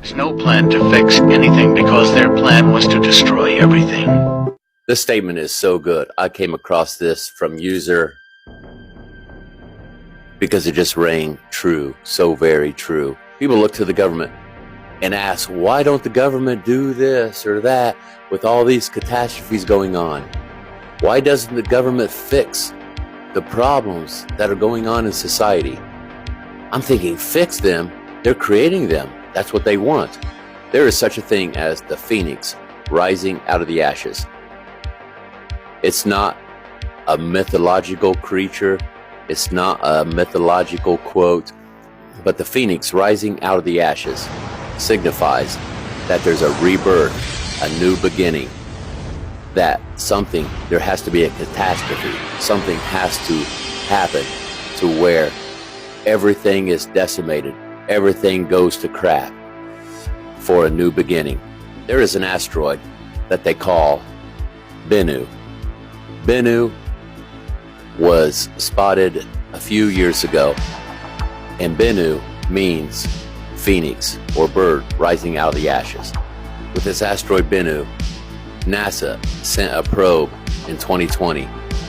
There's no plan to fix anything because their plan was to destroy everything. This statement is so good. I came across this from user because it just rang true, so very true. People look to the government and ask, why don't the government do this or that with all these catastrophes going on? Why doesn't the government fix the problems that are going on in society? I'm thinking, fix them? They're creating them. That's what they want. There is such a thing as the phoenix rising out of the ashes. It's not a mythological creature. It's not a mythological quote, but the phoenix rising out of the ashes signifies that there's a rebirth, a new beginning, that there has to be a catastrophe. Something has to happen to where everything is decimated. Everything goes to crap for a new beginning. There is an asteroid that they call Bennu. Bennu was spotted a few years ago, and Bennu means phoenix or bird rising out of the ashes. With this asteroid Bennu, NASA sent a probe in 2020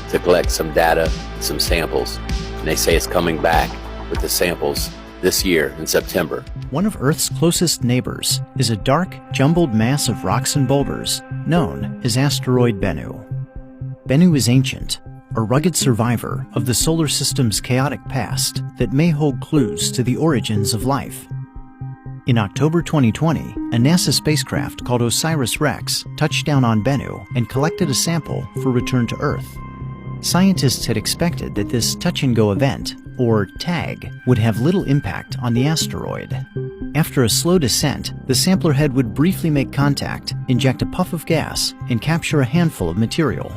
to collect some data, some samples, and they say it's coming back with the samples this year in September. One of Earth's closest neighbors is a dark, jumbled mass of rocks and boulders known as asteroid Bennu. Bennu is ancient, a rugged survivor of the solar system's chaotic past that may hold clues to the origins of life. In October 2020, a NASA spacecraft called OSIRIS-REx touched down on Bennu and collected a sample for return to Earth. Scientists had expected that this touch-and-go event, or TAG, would have little impact on the asteroid. After a slow descent, the sampler head would briefly make contact, inject a puff of gas, and capture a handful of material.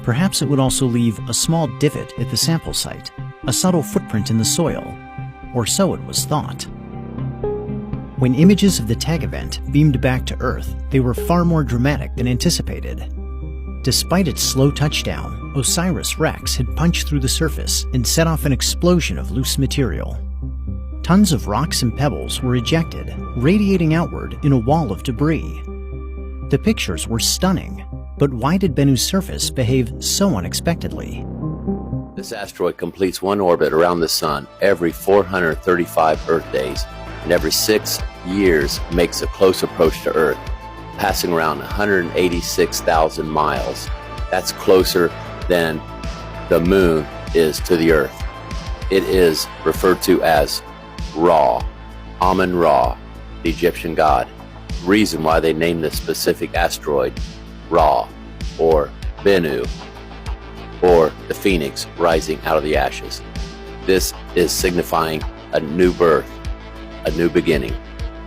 Perhaps it would also leave a small divot at the sample site, a subtle footprint in the soil, or so it was thought. When images of the TAG event beamed back to Earth, they were far more dramatic than anticipated. Despite its slow touchdown, OSIRIS-REx had punched through the surface and set off an explosion of loose material. Tons of rocks and pebbles were ejected, radiating outward in a wall of debris. The pictures were stunning, but why did Bennu's surface behave so unexpectedly? This asteroid completes one orbit around the Sun every 435 Earth days, and every 6 years makes a close approach to Earth, passing around 186,000 miles. That's closer than the Moon is to the Earth. It is referred to as Ra, Amun-Ra, the Egyptian god. Reason why they named this specific asteroid Ra, or Bennu, or the phoenix rising out of the ashes. This is signifying a new birth, a new beginning.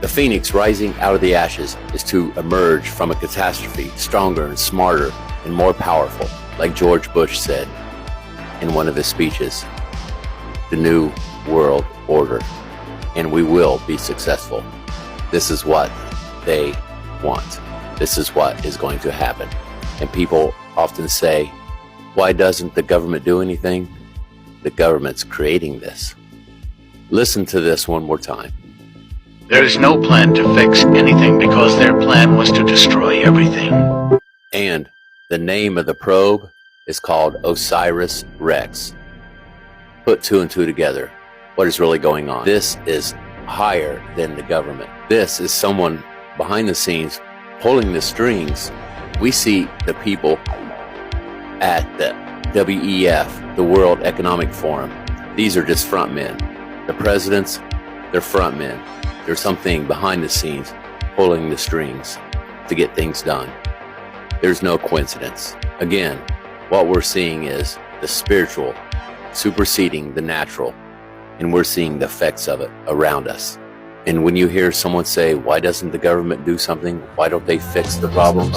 The phoenix rising out of the ashes is to emerge from a catastrophe stronger and smarter and more powerful, like George Bush said in one of his speeches, the new world order, and we will be successful. This is what they want. This is what is going to happen. And people often say, why doesn't the government do anything? The government's creating this. Listen to this one more time. There is no plan to fix anything because their plan was to destroy everything. And the name of the probe is called OSIRIS-REx. Put two and two together. What is really going on? This is higher than the government. This is someone behind the scenes pulling the strings. We see the people at the WEF, the World Economic Forum. These are just front men. The presidents, they're front men. There's something behind the scenes pulling the strings to get things done. There's no coincidence. Again, what we're seeing is the spiritual superseding the natural, and we're seeing the effects of it around us. And when you hear someone say, why doesn't the government do something? Why don't they fix the problems?